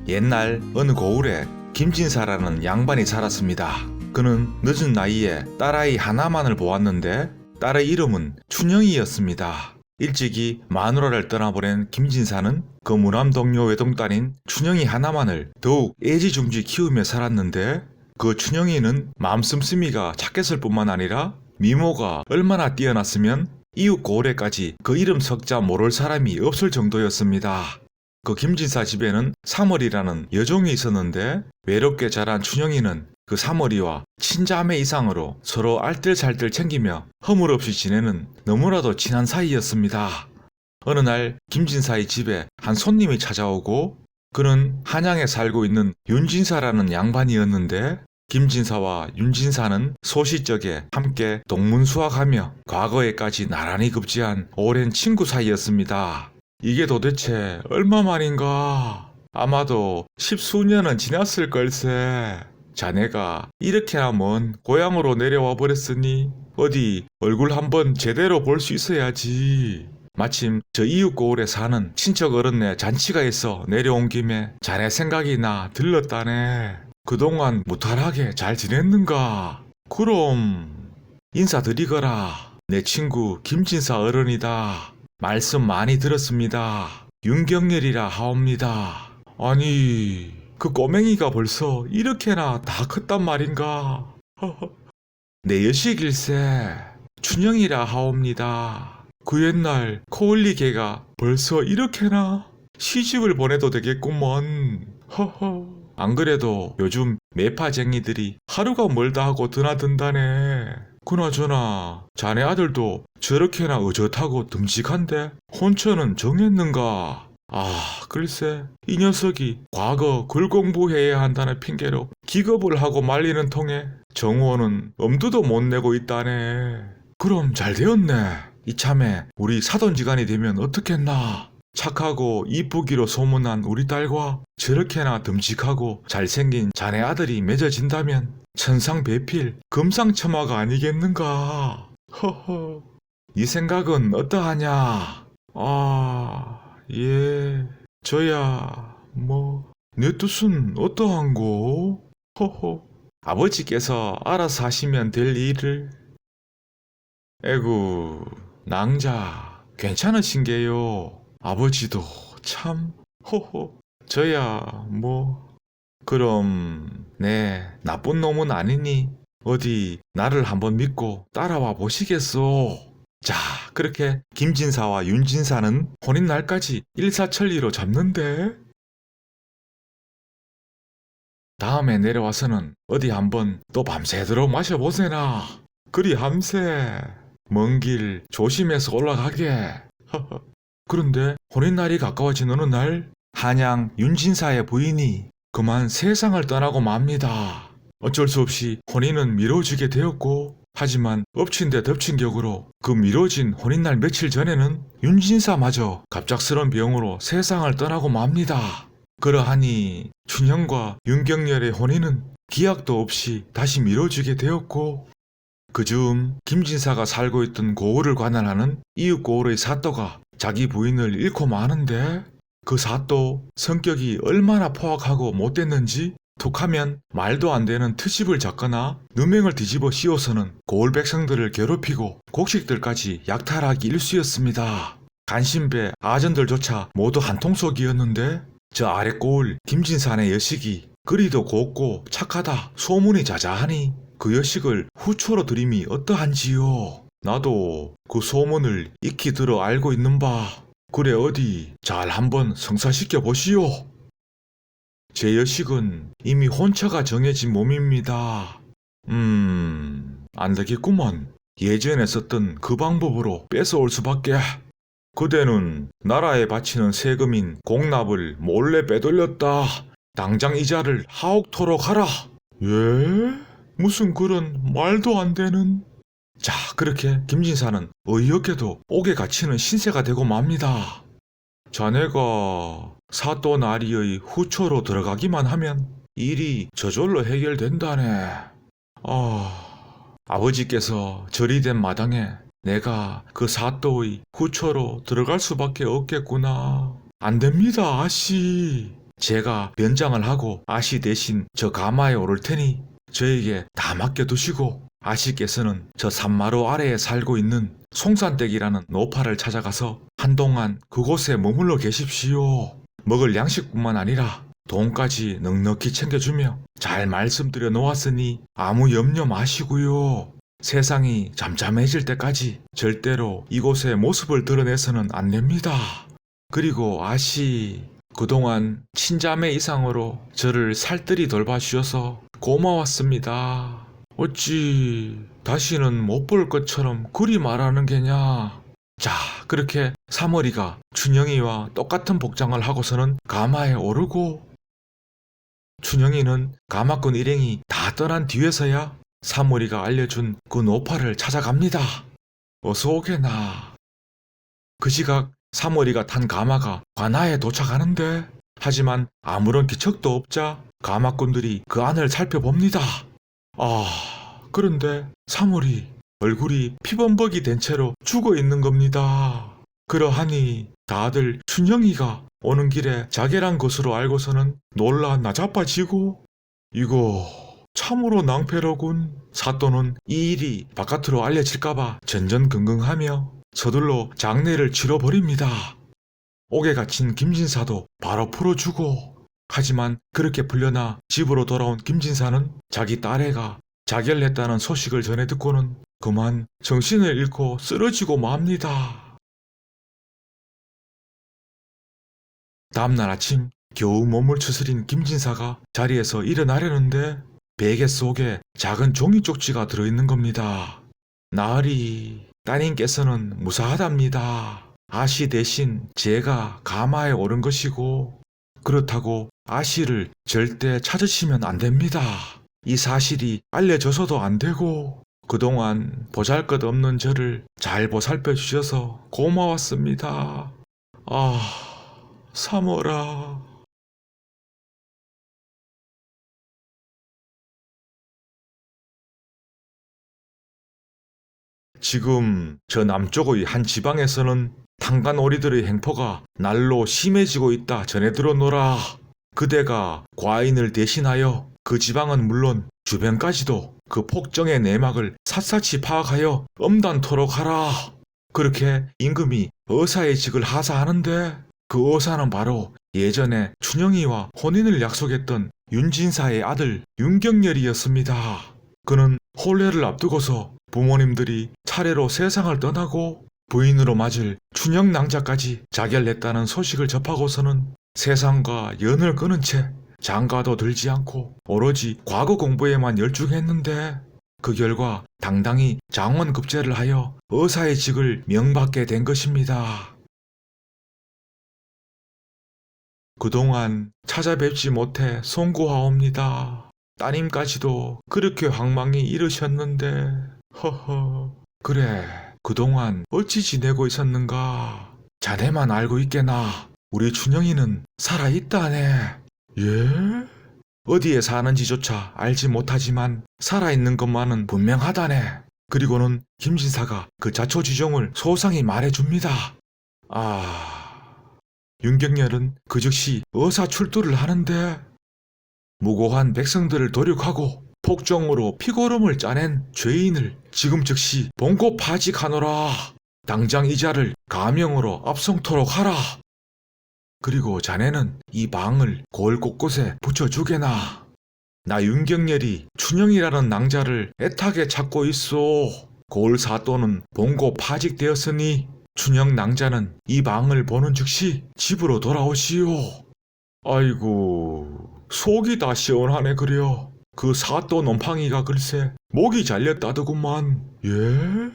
옛날 어느 고을에 김진사라는 양반이 살았습니다. 그는 늦은 나이에 딸아이 하나만을 보았는데 딸의 이름은 춘영이였습니다. 일찍이 마누라를 떠나보낸 김진사는 그 무남 동료 외동딸인 춘영이 하나만을 더욱 애지중지 키우며 살았는데 그 춘영이는 마음 씀씀이가 착했을 뿐만 아니라 미모가 얼마나 뛰어났으면 이웃 고을에까지 그 이름 석자 모를 사람이 없을 정도였습니다. 그 김진사 집에는 사머리라는 여종이 있었는데 외롭게 자란 춘영이는 그 사머리와 친자매 이상으로 서로 알뜰살뜰 챙기며 허물없이 지내는 너무나도 친한 사이였습니다. 어느 날 김진사의 집에 한 손님이 찾아오고 그는 한양에 살고 있는 윤진사라는 양반이었는데 김진사와 윤진사는 소시적에 함께 동문수학하며 과거에까지 나란히 급제한 오랜 친구 사이였습니다. 이게 도대체 얼마만인가? 아마도 십수년은 지났을 걸세. 자네가 이렇게나 먼 고향으로 내려와 버렸으니 어디 얼굴 한번 제대로 볼 수 있어야지. 마침 저 이웃 고을에 사는 친척 어른네 잔치가 있어 내려온 김에 자네 생각이 나 들렀다네. 그동안 무탈하게 잘 지냈는가? 그럼 인사드리거라. 내 친구 김진사 어른이다. 말씀 많이 들었습니다. 윤경렬이라 하옵니다. 아니, 그 꼬맹이가 벌써 이렇게나 다 컸단 말인가? 내 여식일세. 춘영이라 하옵니다. 그 옛날 코올리개가 벌써 이렇게나 시집을 보내도 되겠구먼. 허허. 안 그래도 요즘 매파쟁이들이 하루가 멀다 하고 드나든다네. 그나저나 자네 아들도 저렇게나 의젓하고 듬직한데 혼처는 정했는가? 아, 글쎄 이 녀석이 과거 글 공부해야 한다는 핑계로 기겁을 하고 말리는 통에 정원은 엄두도 못 내고 있다네. 그럼 잘 되었네. 이참에 우리 사돈지간이 되면 어떻겠나? 착하고 이쁘기로 소문난 우리 딸과 저렇게나 듬직하고 잘생긴 자네 아들이 맺어진다면 천상배필 금상첨화가 아니겠는가? 허허. 이 생각은 어떠하냐? 아, 예, 저야 내 뜻은 어떠한고? 허허. 아버지께서 알아서 하시면 될 일을. 에구, 낭자 괜찮으신게요? 아버지도 참, 호호, 저야 그럼 네, 나쁜 놈은 아니니 어디 나를 한번 믿고 따라와 보시겠소? 자, 그렇게 김진사와 윤진사는 혼인날까지 일사천리로 잡는데 다음에 내려와서는 어디 한번 또 밤새도록 마셔보세나. 그리 함세 먼 길 조심해서 올라가게. 그런데 혼인날이 가까워진 어느 날 한양 윤진사의 부인이 그만 세상을 떠나고 맙니다. 어쩔 수 없이 혼인은 미뤄지게 되었고 하지만 엎친 데 덮친 격으로 그 미뤄진 혼인날 며칠 전에는 윤진사마저 갑작스런 병으로 세상을 떠나고 맙니다. 그러하니 춘형과 윤경렬의 혼인은 기약도 없이 다시 미뤄지게 되었고 그즈음 김진사가 살고 있던 고을을 관할하는 이웃 고을의 사또가 자기 부인을 잃고 마는데 그 사또 성격이 얼마나 포악하고 못됐는지 툭하면 말도 안 되는 트집을 잡거나 누명을 뒤집어 씌워서는 고을 백성들을 괴롭히고 곡식들까지 약탈하기 일쑤였습니다. 간신배 아전들조차 모두 한통속이었는데 저 아래 고을 김진사네 여식이 그리도 곱고 착하다 소문이 자자하니 그 여식을 후초로 들임이 어떠한지요. 나도 그 소문을 익히 들어 알고 있는 바 그래 어디 잘 한번 성사시켜 보시오. 제 여식은 이미 혼처가 정해진 몸입니다. 안 되겠구먼. 예전에 썼던 그 방법으로 뺏어올 수밖에. 그대는 나라에 바치는 세금인 공납을 몰래 빼돌렸다. 당장 이자를 하옥토록 하라. 예? 무슨 그런 말도 안 되는. 자, 그렇게 김진사는 어이없게도 옥에 갇히는 신세가 되고 맙니다. 자네가 사또 나리의 후초로 들어가기만 하면 일이 저절로 해결된다네. 아버지께서 절이 된 마당에 내가 그 사또의 후초로 들어갈 수밖에 없겠구나. 안 됩니다, 아씨. 제가 변장을 하고 아씨 대신 저 가마에 오를 테니 저에게 다 맡겨두시고 아씨께서는 저 산마루 아래에 살고 있는 송산댁이라는 노파를 찾아가서 한동안 그곳에 머물러 계십시오. 먹을 양식뿐만 아니라 돈까지 넉넉히 챙겨주며 잘 말씀드려 놓았으니 아무 염려 마시고요. 세상이 잠잠해질 때까지 절대로 이곳의 모습을 드러내서는 안 됩니다. 그리고 아씨, 그동안 친자매 이상으로 저를 살뜰히 돌봐주셔서 고마웠습니다. 어찌 다시는 못 볼 것처럼 그리 말하는 게냐. 자, 그렇게 사머리가 춘영이와 똑같은 복장을 하고서는 가마에 오르고, 춘영이는 가마꾼 일행이 다 떠난 뒤에서야 사머리가 알려준 그 노파를 찾아갑니다. 어서 오게나. 그 시각 사머리가 탄 가마가 관아에 도착하는데, 하지만 아무런 기척도 없자 가마꾼들이 그 안을 살펴봅니다. 그런데 사머리 얼굴이 피범벅이 된 채로 죽어 있는 겁니다. 그러하니 다들 춘영이가 오는 길에 자결한 것으로 알고서는 놀라 나자빠지고, 이거 참으로 낭패로군. 사또는 이 일이 바깥으로 알려질까봐 전전긍긍하며 서둘러 장례를 치러버립니다. 옥에 갇힌 김진사도 바로 풀어주고, 하지만 그렇게 풀려나 집으로 돌아온 김진사는 자기 딸애가 자결했다는 소식을 전해 듣고는 그만 정신을 잃고 쓰러지고 맙니다. 다음날 아침 겨우 몸을 추스린 김진사가 자리에서 일어나려는데 베개 속에 작은 종이 쪽지가 들어있는 겁니다. 나으리, 따님께서는 무사하답니다. 아씨 대신 제가 가마에 오른 것이고, 그렇다고 아씨를 절대 찾으시면 안 됩니다. 이 사실이 알려져서도 안 되고, 그동안 보잘것없는 저를 잘 보살펴 주셔서 고마웠습니다. 사모라. 지금 저 남쪽의 한 지방에서는 탄간오리들의 행포가 날로 심해지고 있다 전해 들었노라. 그대가 과인을 대신하여 그 지방은 물론 주변까지도 그 폭정의 내막을 샅샅이 파악하여 엄단토록 하라. 그렇게 임금이 어사의 직을 하사하는데, 그 어사는 바로 예전에 춘영이와 혼인을 약속했던 윤진사의 아들 윤경열이었습니다. 그는 혼례를 앞두고서 부모님들이 차례로 세상을 떠나고 부인으로 맞을 춘영 낭자까지 자결냈다는 소식을 접하고서는 세상과 연을 끊은 채 장가도 들지 않고 오로지 과거 공부에만 열중했는데, 그 결과 당당히 장원급제를 하여 어사의 직을 명받게 된 것입니다. 그동안 찾아뵙지 못해 송구하옵니다. 따님까지도 그렇게 황망히 이르셨는데, 그래, 그동안 어찌 지내고 있었는가? 자네만 알고 있게나 우리 춘영이는 살아있다네. 예? 어디에 사는지조차 알지 못하지만 살아있는 것만은 분명하다네. 그리고는 김진사가 그 자초지종을 소상히 말해줍니다. 윤경열은 그 즉시 어사 출두를 하는데, 무고한 백성들을 도륙하고 폭정으로 피고름을 짜낸 죄인을 지금 즉시 봉고 파직하노라. 당장 이자를 가명으로 압송토록 하라. 그리고 자네는 이 방을 골 곳곳에 붙여주게나. 나 윤경열이 춘영이라는 낭자를 애타게 찾고 있소. 골 사또는 봉고 파직되었으니 춘영 낭자는 이 방을 보는 즉시 집으로 돌아오시오. 아이고, 속이 다 시원하네 그려. 그 사또 놈팡이가 글쎄 목이 잘렸다더구만. 예?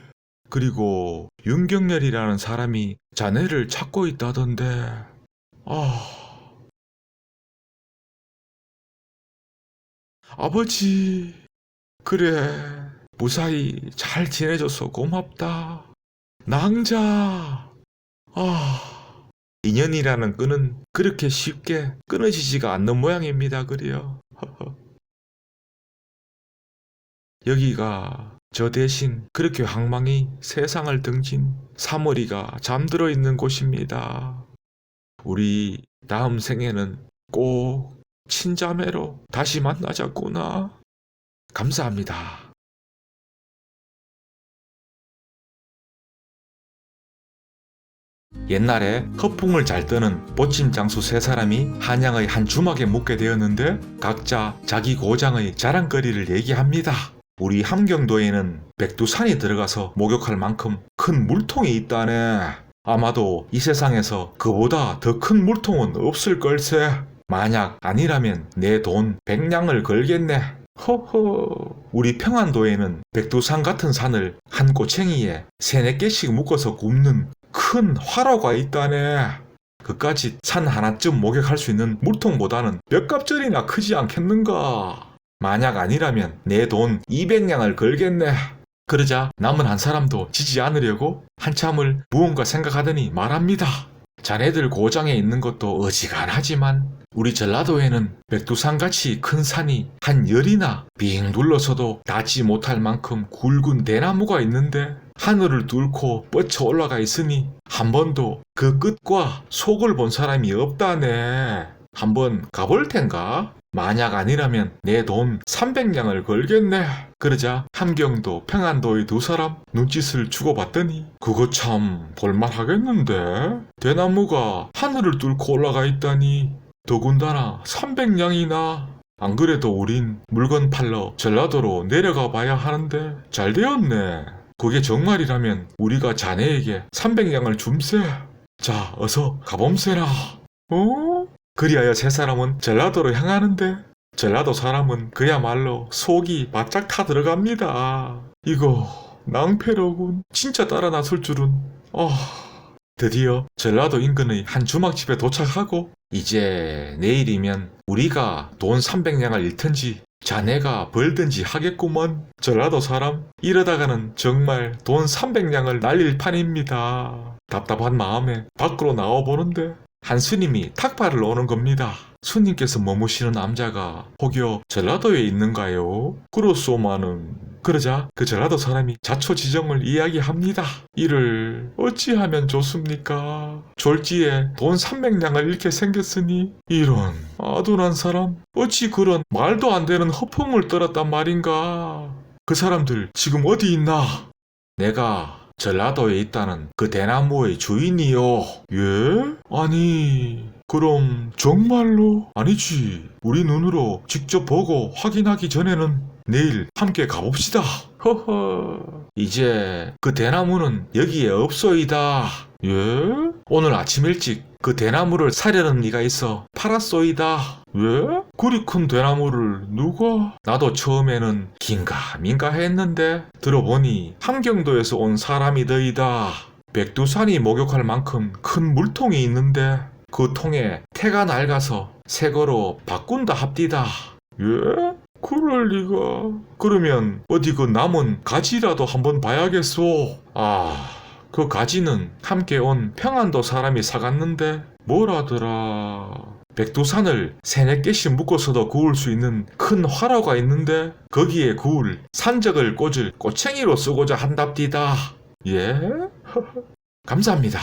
그리고 윤경열이라는 사람이 자네를 찾고 있다던데. 아버지, 그래, 무사히 잘 지내줘서 고맙다. 낭자. 인연이라는 끈은 그렇게 쉽게 끊어지지가 않는 모양입니다 그려. 여기가 저 대신 그렇게 황망히 세상을 등진 사머리가 잠들어 있는 곳입니다. 우리 다음 생에는 꼭 친자매로 다시 만나자꾸나. 감사합니다. 옛날에 허풍을 잘 뜨는 보침 장수 세 사람이 한양의 한 주막에 묵게 되었는데 각자 자기 고장의 자랑거리를 얘기합니다. 우리 함경도에는 백두산이 들어가서 목욕할 만큼 큰 물통이 있다네. 아마도 이 세상에서 그보다 더 큰 물통은 없을 걸세. 만약 아니라면 내 돈 100냥을 걸겠네. 허허. 우리 평안도에는 백두산 같은 산을 한 꼬챙이에 3-4개씩 묶어서 굽는 큰 화로가 있다네. 그까짓 산 하나쯤 목욕할 수 있는 물통보다는 몇 값절이나 크지 않겠는가. 만약 아니라면 내 돈 200냥을 걸겠네. 그러자 남은 한 사람도 지지 않으려고 한참을 무언가 생각하더니 말합니다. 자네들 고장에 있는 것도 어지간하지만 우리 전라도에는 백두산같이 큰 산이 한 10이나 빙 둘러서도 닿지 못할 만큼 굵은 대나무가 있는데 하늘을 뚫고 뻗쳐 올라가 있으니 한 번도 그 끝과 속을 본 사람이 없다네. 한번 가볼 텐가? 만약 아니라면 내 돈 300냥을 걸겠네. 그러자 함경도 평안도의 두 사람 눈짓을 주고받더니 그거 참 볼만하겠는데? 대나무가 하늘을 뚫고 올라가 있다니 더군다나 300냥이나. 안 그래도 우린 물건 팔러 전라도로 내려가 봐야 하는데 잘 되었네. 그게 정말이라면 우리가 자네에게 300냥을 줌세. 자, 어서 가봄세라. 어? 그리하여 세 사람은 전라도로 향하는데 전라도 사람은 그야말로 속이 바짝 타 들어갑니다. 이거 낭패로군. 진짜 따라 나설 줄은. 드디어 전라도 인근의 한 주막집에 도착하고 이제 내일이면 우리가 돈 300냥을 잃든지 자네가 벌든지 하겠구먼. 전라도 사람 이러다가는 정말 돈 300냥을 날릴 판입니다. 답답한 마음에 밖으로 나와보는데 한 스님이 탁발을 오는 겁니다. 스님께서 머무시는 남자가 혹여 전라도에 있는가요? 그렇소마는. 그러자 그 전라도 사람이 자초지정을 이야기합니다. 이를 어찌하면 좋습니까? 졸지에 돈 300냥을 잃게 생겼으니 이런 아둔한 사람 어찌 그런 말도 안 되는 허풍을 떨었단 말인가. 그 사람들 지금 어디 있나? 내가 전라도에 있다는 그 대나무의 주인이요. 예? 아니 그럼 정말로? 아니지. 우리 눈으로 직접 보고 확인하기 전에는 내일 함께 가봅시다. 허허. 이제 그 대나무는 여기에 없소이다. 예? 오늘 아침 일찍 그 대나무를 사려는 이가 있어 팔았소이다. 예? 그리 큰 대나무를 누가? 나도 처음에는 긴가민가 했는데 들어보니 함경도에서 온 사람이더이다. 백두산이 목욕할 만큼 큰 물통이 있는데 그 통에 태가 낡아서 새 거로 바꾼다 합디다. 예? 그럴 리가. 그러면 어디 그 남은 가지라도 한번 봐야겠소. 그 가지는 함께 온 평안도 사람이 사갔는데 뭐라더라. 백두산을 3-4개씩 묶어서도 구울 수 있는 큰 화로가 있는데 거기에 구울 산적을 꽂을 꼬챙이로 쓰고자 한답디다. 예? 감사합니다.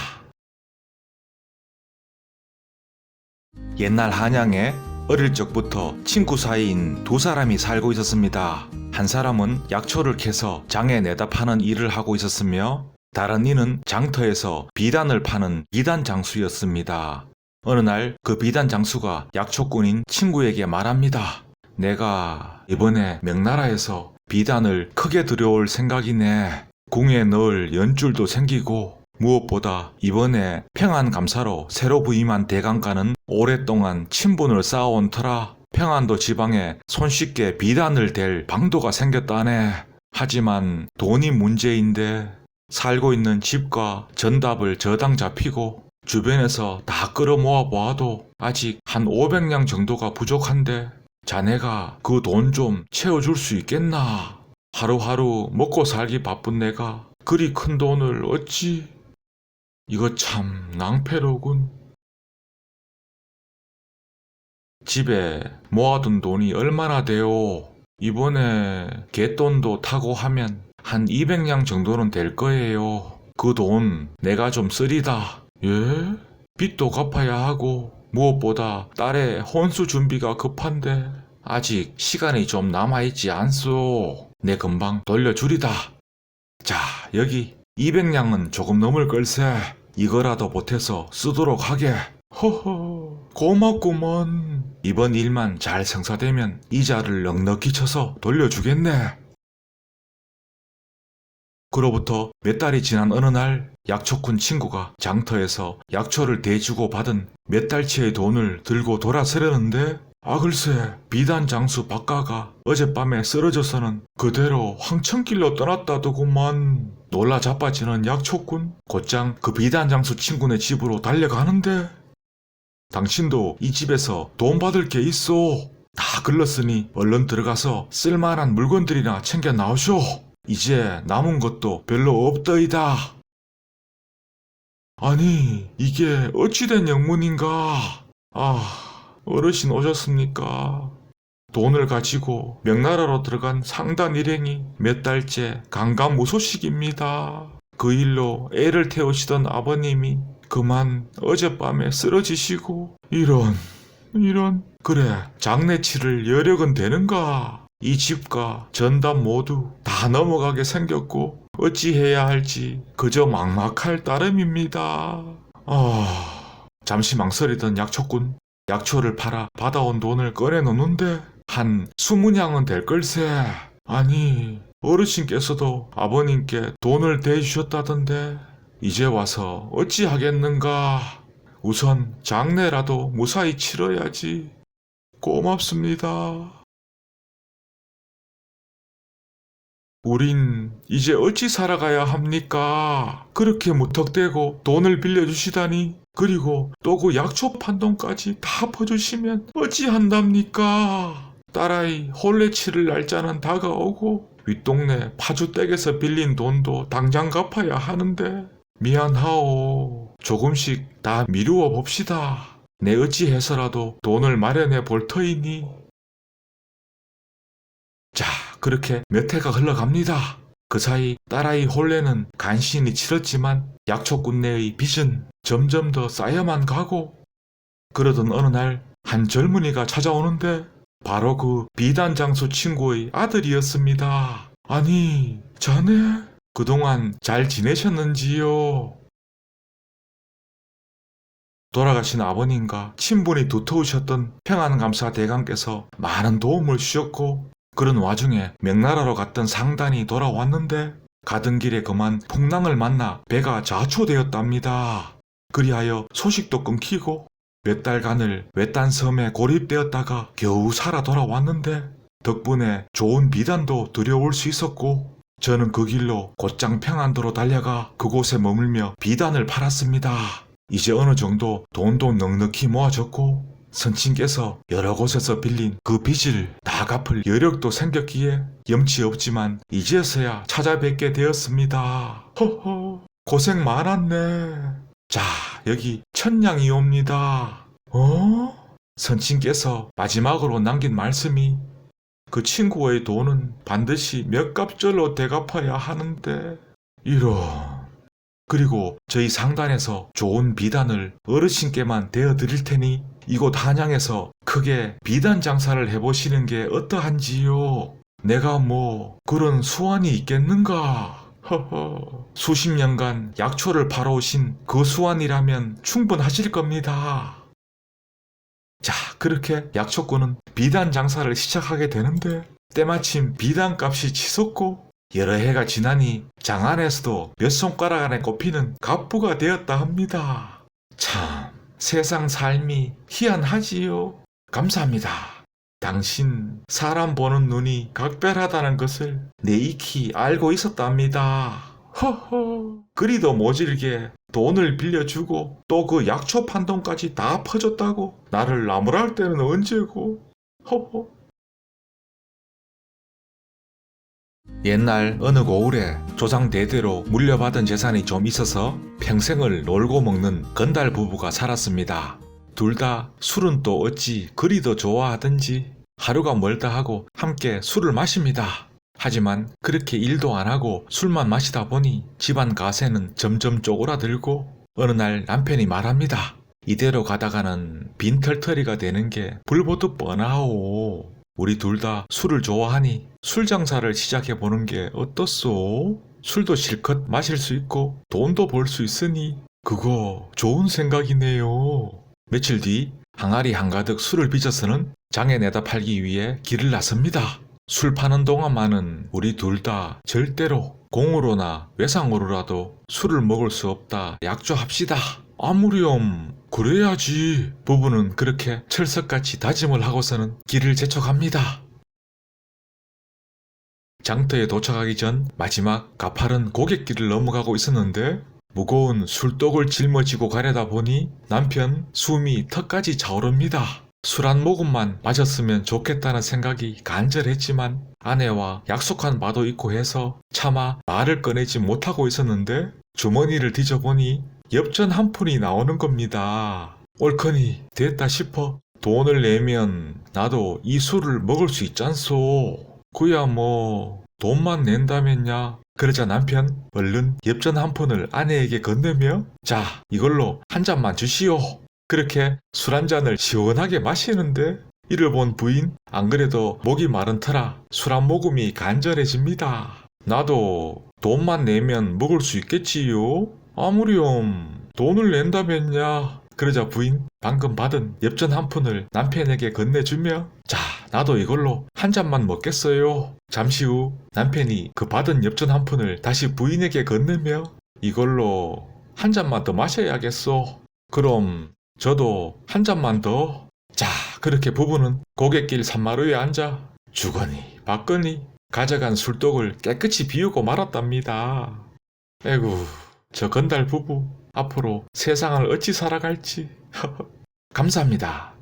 옛날 한양에 어릴 적부터 친구 사이인 두 사람이 살고 있었습니다. 한 사람은 약초를 캐서 장에 내다 파는 일을 하고 있었으며 다른 이는 장터에서 비단을 파는 비단 장수였습니다. 어느 날 그 비단 장수가 약초꾼인 친구에게 말합니다. 내가 이번에 명나라에서 비단을 크게 들여올 생각이네. 궁에 넣을 연줄도 생기고 무엇보다 이번에 평안감사로 새로 부임한 대감과는 오랫동안 친분을 쌓아온 터라 평안도 지방에 손쉽게 비단을 댈 방도가 생겼다네. 하지만 돈이 문제인데 살고 있는 집과 전답을 저당 잡히고 주변에서 다 끌어모아 보아도 아직 한 500냥 정도가 부족한데 자네가 그 돈 좀 채워줄 수 있겠나? 하루하루 먹고 살기 바쁜 내가 그리 큰 돈을 어찌... 이거 참 낭패로군. 집에 모아둔 돈이 얼마나 돼요? 이번에 갯돈도 타고 하면 한 200냥 정도는 될 거예요. 그 돈 내가 좀 쓰리다. 예? 빚도 갚아야 하고 무엇보다 딸의 혼수 준비가 급한데 아직 시간이 좀 남아있지 않소. 내 금방 돌려주리다. 자, 여기 200냥은 조금 넘을 걸세. 이거라도 보태서 쓰도록 하게. 허허, 고맙구먼. 이번 일만 잘 성사되면 이자를 넉넉히 쳐서 돌려주겠네. 그로부터 몇 달이 지난 어느 날 약초꾼 친구가 장터에서 약초를 대주고 받은 몇 달치의 돈을 들고 돌아서려는데 글쎄 비단 장수 박가가 어젯밤에 쓰러져서는 그대로 황천길로 떠났다더구만. 놀라 자빠지는 약초꾼 곧장 그 비단 장수 친구네 집으로 달려가는데 당신도 이 집에서 돈 받을 게 있어. 다 글렀으니 얼른 들어가서 쓸만한 물건들이나 챙겨 나오쇼. 이제 남은 것도 별로 없더이다. 아니 이게 어찌된 영문인가. 어르신 오셨습니까? 돈을 가지고 명나라로 들어간 상단 일행이 몇 달째 강간무소식입니다. 그 일로 애를 태우시던 아버님이 그만 어젯밤에 쓰러지시고 이런 그래 장례치를 여력은 되는가? 이 집과 전담 모두 다 넘어가게 생겼고 어찌해야 할지 그저 막막할 따름입니다. 잠시 망설이던 약초꾼 약초를 팔아 받아온 돈을 꺼내놓는데 한 20냥은 될 걸세. 아니 어르신께서도 아버님께 돈을 대주셨다던데 이제 와서 어찌하겠는가. 우선 장례라도 무사히 치러야지. 고맙습니다. 우린 이제 어찌 살아가야 합니까? 그렇게 무턱대고 돈을 빌려주시다니. 그리고 또 그 약초 판돈까지 다 퍼주시면 어찌한답니까? 딸아이 혼례 치를 날짜는 다가오고 윗동네 파주댁에서 빌린 돈도 당장 갚아야 하는데 미안하오. 조금씩 다 미루어 봅시다. 내 어찌해서라도 돈을 마련해 볼 터이니. 자, 그렇게 몇 해가 흘러갑니다. 그 사이 딸아이 혼례는 간신히 치렀지만 약초꾼네의 빚은 점점 더 쌓여만 가고, 그러던 어느 날 한 젊은이가 찾아오는데 바로 그 비단장수 친구의 아들이었습니다. 아니, 자네 그동안 잘 지내셨는지요? 돌아가신 아버님과 친분이 두터우셨던 평안감사 대감께서 많은 도움을 주셨고, 그런 와중에 명나라로 갔던 상단이 돌아왔는데 가던 길에 그만 풍랑을 만나 배가 자초되었답니다. 그리하여 소식도 끊기고 몇 달간을 외딴 섬에 고립되었다가 겨우 살아 돌아왔는데 덕분에 좋은 비단도 들여올 수 있었고, 저는 그 길로 곧장 평안도로 달려가 그곳에 머물며 비단을 팔았습니다. 이제 어느 정도 돈도 넉넉히 모아졌고 선친께서 여러 곳에서 빌린 그 빚을 다 갚을 여력도 생겼기에 염치 없지만 이제서야 찾아뵙게 되었습니다. 허허, 고생 많았네. 자, 여기 1000냥이옵니다. 선친께서 마지막으로 남긴 말씀이 그 친구의 돈은 반드시 몇 갑절로 되갚아야 하는데 이런. 그리고 저희 상단에서 좋은 비단을 어르신께만 대어드릴 테니 이곳 한양에서 크게 비단 장사를 해보시는 게 어떠한지요? 내가 뭐 그런 수완이 있겠는가? 허허, 수십 년간 약초를 팔아오신 그 수완이라면 충분하실 겁니다. 자, 그렇게 약초꾼은 비단 장사를 시작하게 되는데 때마침 비단 값이 치솟고 여러 해가 지나니 장안에서도 몇 손가락 안에 꼽히는 갑부가 되었다 합니다. 참, 세상 삶이 희한하지요. 감사합니다. 당신 사람 보는 눈이 각별하다는 것을 내 익히 알고 있었답니다. 허허, 그리도 모질게 돈을 빌려주고 또 그 약초 판돈까지 다 퍼줬다고 나를 나무랄 때는 언제고. 허허. 옛날 어느 고을에 조상 대대로 물려받은 재산이 좀 있어서 평생을 놀고 먹는 건달 부부가 살았습니다. 둘 다 술은 또 어찌 그리도 좋아하든지 하루가 멀다 하고 함께 술을 마십니다. 하지만 그렇게 일도 안 하고 술만 마시다 보니 집안 가세는 점점 쪼그라들고 어느 날 남편이 말합니다. 이대로 가다가는 빈털터리가 되는 게 불보듯 뻔하오. 우리 둘 다 술을 좋아하니 술 장사를 시작해보는 게 어떻소? 술도 실컷 마실 수 있고 돈도 벌 수 있으니 그거 좋은 생각이네요. 며칠 뒤 항아리 한가득 술을 빚어서는 장에 내다 팔기 위해 길을 나섭니다. 술 파는 동안만은 우리 둘 다 절대로 공으로나 외상으로라도 술을 먹을 수 없다 약조합시다. 아무렴 그래야지. 부부는 그렇게 철석같이 다짐을 하고서는 길을 재촉합니다. 장터에 도착하기 전 마지막 가파른 고갯길을 넘어가고 있었는데 무거운 술독을 짊어지고 가려다 보니 남편 숨이 턱까지 차오릅니다. 술 한 모금만 마셨으면 좋겠다는 생각이 간절했지만 아내와 약속한 바도 있고 해서 차마 말을 꺼내지 못하고 있었는데 주머니를 뒤져보니 엽전 한 푼이 나오는 겁니다. 옳거니 됐다 싶어 돈을 내면 나도 이 술을 먹을 수 있잖소. 그야 뭐 돈만 낸다면야. 그러자 남편 얼른 엽전 한 푼을 아내에게 건네며 자 이걸로 한 잔만 주시오. 그렇게 술 한 잔을 시원하게 마시는데 이를 본 부인 안 그래도 목이 마른 터라 술 한 모금이 간절해집니다. 나도 돈만 내면 먹을 수 있겠지요? 아무렴 돈을 낸다면야. 그러자 부인 방금 받은 엽전 한 푼을 남편에게 건네주며 자 나도 이걸로 한 잔만 먹겠어요. 잠시 후 남편이 그 받은 엽전 한 푼을 다시 부인에게 건네며 이걸로 한 잔만 더 마셔야겠소. 그럼 저도 한 잔만 더. 자 그렇게 부부는 고갯길 산마루에 앉아 주거니 받거니 가져간 술독을 깨끗이 비우고 말았답니다. 에구 저 건달 부부 앞으로 세상을 어찌 살아갈지. 감사합니다.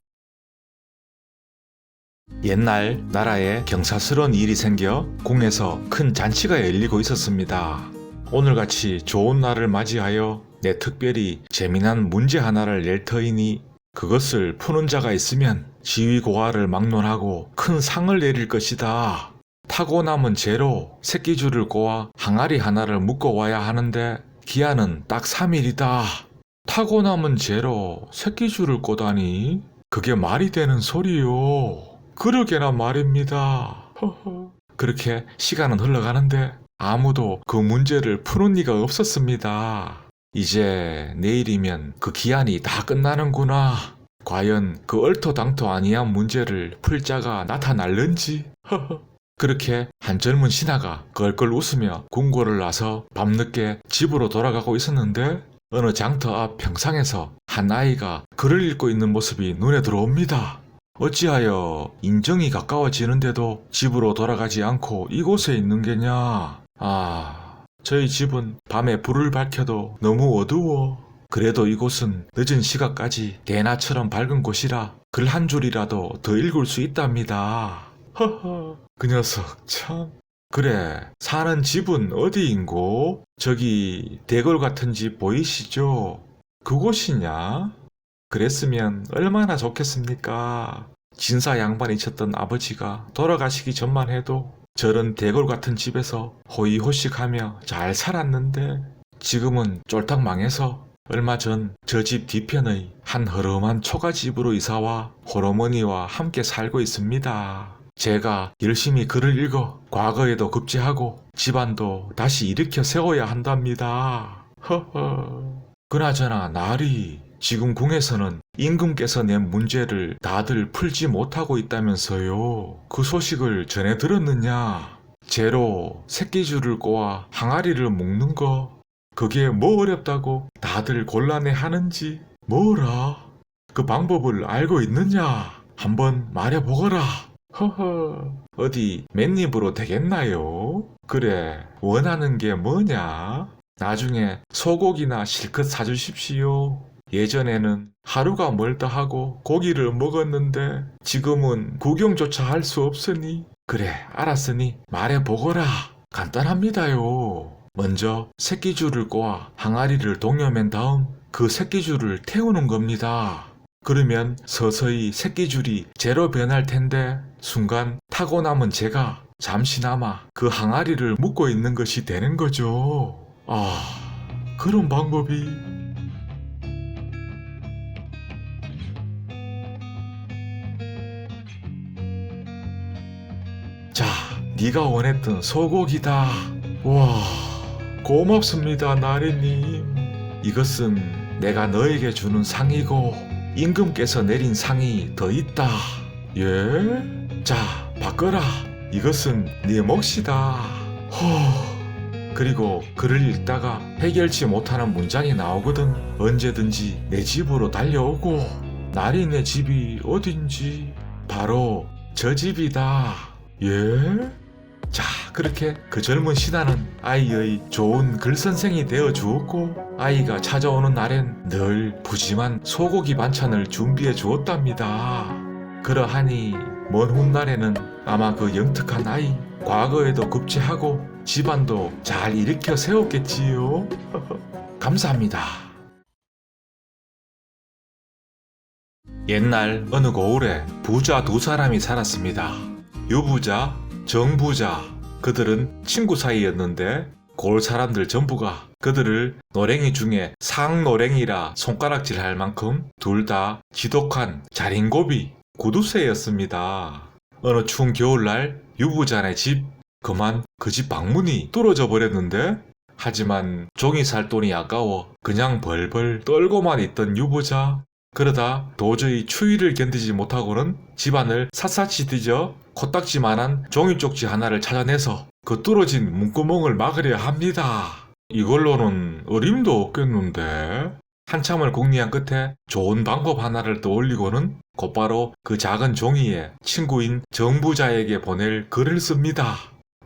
옛날 나라에 경사스러운 일이 생겨 궁에서 큰 잔치가 열리고 있었습니다. 오늘같이 좋은 날을 맞이하여 내 특별히 재미난 문제 하나를 낼 터이니 그것을 푸는 자가 있으면 지위고하를 막론하고 큰 상을 내릴 것이다. 타고 남은 재로 새끼줄을 꼬아 항아리 하나를 묶어 와야 하는데 기한은 딱 3일이다. 타고 남은 재로 새끼줄을 꼬다니 그게 말이 되는 소리요. 그러게나 말입니다. 그렇게 시간은 흘러가는데 아무도 그 문제를 푸는 리가 없었습니다. 이제 내일이면 그 기한이 다 끝나는구나. 과연 그 얼토당토 아니한 문제를 풀 자가 나타날는지. 그렇게 한 젊은 신하가 껄껄 웃으며 궁궐을 나서 밤늦게 집으로 돌아가고 있었는데 어느 장터 앞 평상에서 한 아이가 글을 읽고 있는 모습이 눈에 들어옵니다. 어찌하여 인정이 가까워지는데도 집으로 돌아가지 않고 이곳에 있는 게냐. 저희 집은 밤에 불을 밝혀도 너무 어두워. 그래도 이곳은 늦은 시각까지 대낮처럼 밝은 곳이라 글 한 줄이라도 더 읽을 수 있답니다. 그 녀석 참. 그래 사는 집은 어디인고? 저기 대궐 같은 집 보이시죠? 그곳이냐? 그랬으면 얼마나 좋겠습니까? 진사 양반이셨던 아버지가 돌아가시기 전만 해도 저런 대궐 같은 집에서 호의호식하며 잘 살았는데 지금은 쫄딱 망해서 얼마 전 저 집 뒤편의 한 허름한 초가집으로 이사와 홀어머니와 함께 살고 있습니다. 제가 열심히 글을 읽어 과거에도 급제하고 집안도 다시 일으켜 세워야 한답니다. 그나저나 나리 지금 궁에서는 임금께서 낸 문제를 다들 풀지 못하고 있다면서요. 그 소식을 전해 들었느냐? 재로 새끼줄을 꼬아 항아리를 묶는 거 그게 뭐 어렵다고 다들 곤란해 하는지. 뭐라? 그 방법을 알고 있느냐? 한번 말해보거라. 어디 맨입으로 되겠나요? 그래 원하는 게 뭐냐? 나중에 소고기나 실컷 사주십시오. 예전에는 하루가 멀다 하고 고기를 먹었는데 지금은 구경조차 할 수 없으니. 그래 알았으니 말해보거라. 간단합니다요. 먼저 새끼줄을 꼬아 항아리를 동여맨 다음 그 새끼줄을 태우는 겁니다. 그러면 서서히 새끼줄이 재로 변할 텐데 순간 타고 남은 재가 잠시나마 그 항아리를 묶고 있는 것이 되는 거죠. 그런 방법이. 자, 네가 원했던 소고기다. 와, 고맙습니다, 나리님. 이것은 내가 너에게 주는 상이고 임금께서 내린 상이 더 있다. 예? 자, 바꿔라. 이것은 네 몫이다. 그리고 글을 읽다가 해결치 못하는 문장이 나오거든. 언제든지 내 집으로 달려오고. 나린의 집이 어딘지 바로 저 집이다. 예? 자, 그렇게 그 젊은 신하는 아이의 좋은 글선생이 되어 주었고, 아이가 찾아오는 날엔 늘 푸짐한 소고기 반찬을 준비해 주었답니다. 그러하니 먼 훗날에는 아마 그 영특한 아이, 과거에도 급제하고 집안도 잘 일으켜 세웠겠지요. 감사합니다. 옛날 어느 고을에 부자 두 사람이 살았습니다. 유부자, 정부자. 그들은 친구 사이였는데 고을 사람들 전부가 그들을 노랭이 중에 상노랭이라 손가락질 할 만큼 둘 다 지독한 자린고비 구두쇠였습니다. 어느 추운 겨울날 유부자네 집, 그만 그 집 방문이 뚫어져 버렸는데, 하지만 종이 살 돈이 아까워 그냥 벌벌 떨고만 있던 유부자. 그러다 도저히 추위를 견디지 못하고는 집안을 샅샅이 뒤져 코딱지만한 종이 쪽지 하나를 찾아내서 그 뚫어진 문구멍을 막으려 합니다. 이걸로는 어림도 없겠는데. 한참을 궁리한 끝에 좋은 방법 하나를 떠올리고는 곧바로 그 작은 종이에 친구인 정부자에게 보낼 글을 씁니다.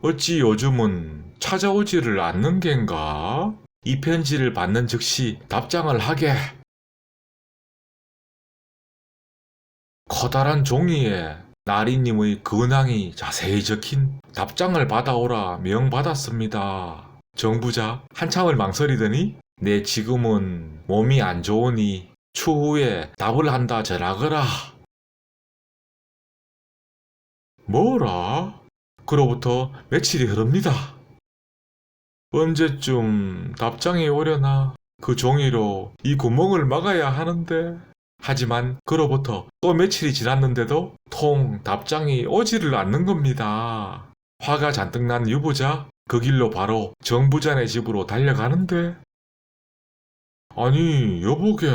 어찌 요즘은 찾아오지를 않는 겐가? 이 편지를 받는 즉시 답장을 하게. 커다란 종이에 나리님의 근황이 자세히 적힌 답장을 받아오라 명받았습니다. 정부자 한참을 망설이더니 내 지금은 몸이 안 좋으니 추후에 답을 한다 전하거라. 뭐라? 그로부터 며칠이 흐릅니다. 언제쯤 답장이 오려나? 그 종이로 이 구멍을 막아야 하는데. 하지만 그로부터 또 며칠이 지났는데도 통 답장이 오지를 않는 겁니다. 화가 잔뜩 난 유부자, 그 길로 바로 정부자네 집으로 달려가는데, 아니 여보게,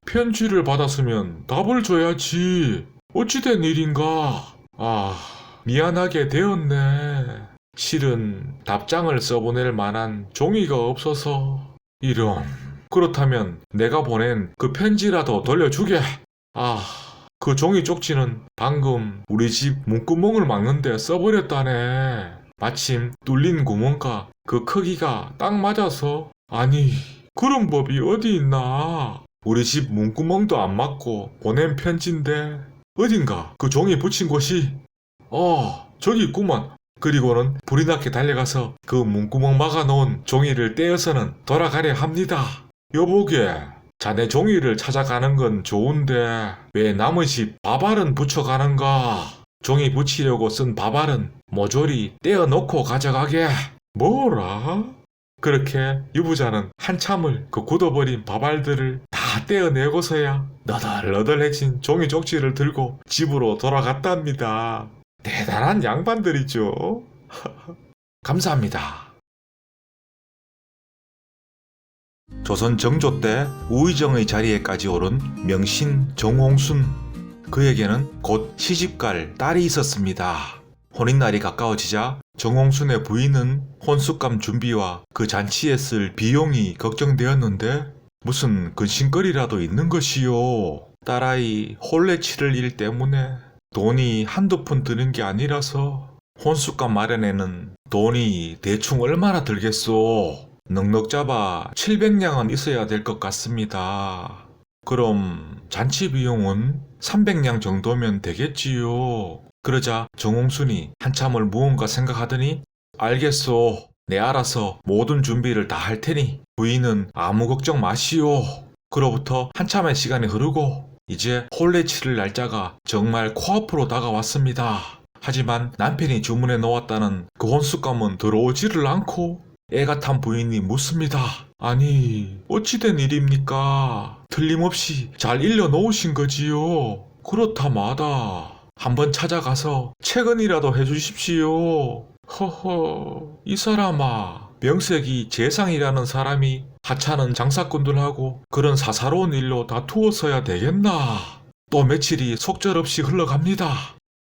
편지를 받았으면 답을 줘야지. 어찌된 일인가? 아, 미안하게 되었네. 실은 답장을 써보낼 만한 종이가 없어서. 이런. 그렇다면 내가 보낸 그 편지라도 돌려주게. 아, 그 종이 쪽지는 방금 우리 집 문구멍을 막는데 써버렸다네. 마침 뚫린 구멍과 그 크기가 딱 맞아서. 아니, 그런 법이 어디 있나. 우리 집 문구멍도 안 막고 보낸 편지인데 어딘가 그 종이 붙인 곳이, 저기 있구만. 그리고는 불이 나게 달려가서 그 문구멍 막아놓은 종이를 떼어서는 돌아가려 합니다. 여보게, 자네 종이를 찾아가는 건 좋은데 왜 남의 집 밥알은 붙여가는가? 종이 붙이려고 쓴 밥알은 모조리 떼어놓고 가져가게. 뭐라? 그렇게 유부자는 한참을 그 굳어버린 밥알들을 다 떼어내고서야 너덜너덜해진 종이 쪽지를 들고 집으로 돌아갔답니다. 대단한 양반들이죠. 감사합니다. 조선 정조 때 우의정의 자리에까지 오른 명신 정홍순. 그에게는 곧 시집갈 딸이 있었습니다. 혼인날이 가까워지자 정홍순의 부인은 혼숙감 준비와 그 잔치에 쓸 비용이 걱정되었는데 무슨 근심거리라도 있는 것이요. 딸아이 혼례 치를 일 때문에 돈이 한두 푼 드는 게 아니라서. 혼숙감 마련에는 돈이 대충 얼마나 들겠소? 넉넉 잡아 700냥은 있어야 될 것 같습니다. 그럼 잔치 비용은 300냥 정도면 되겠지요. 그러자 정홍순이 한참을 무언가 생각하더니, 알겠소. 내 알아서 모든 준비를 다 할 테니 부인은 아무 걱정 마시오. 그로부터 한참의 시간이 흐르고 이제 혼례 치를 날짜가 정말 코앞으로 다가왔습니다. 하지만 남편이 주문해 놓았다는 그 혼숙감은 들어오지를 않고 애가 탄 부인이 묻습니다. 아니, 어찌된 일입니까? 틀림없이 잘 일러 놓으신 거지요. 그렇다마다. 한번 찾아가서 체근이라도 해주십시오. 허허, 이 사람아, 명색이 재상이라는 사람이 하찮은 장사꾼들하고 그런 사사로운 일로 다투어서야 되겠나. 또 며칠이 속절없이 흘러갑니다.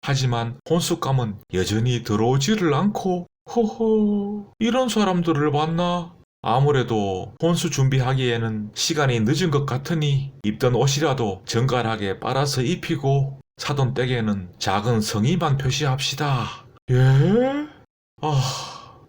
하지만 혼숙감은 여전히 들어오지를 않고, 허허, 이런 사람들을 봤나? 아무래도 혼수 준비하기에는 시간이 늦은 것 같으니 입던 옷이라도 정갈하게 빨아서 입히고 사돈댁에는 작은 성의만 표시합시다. 예?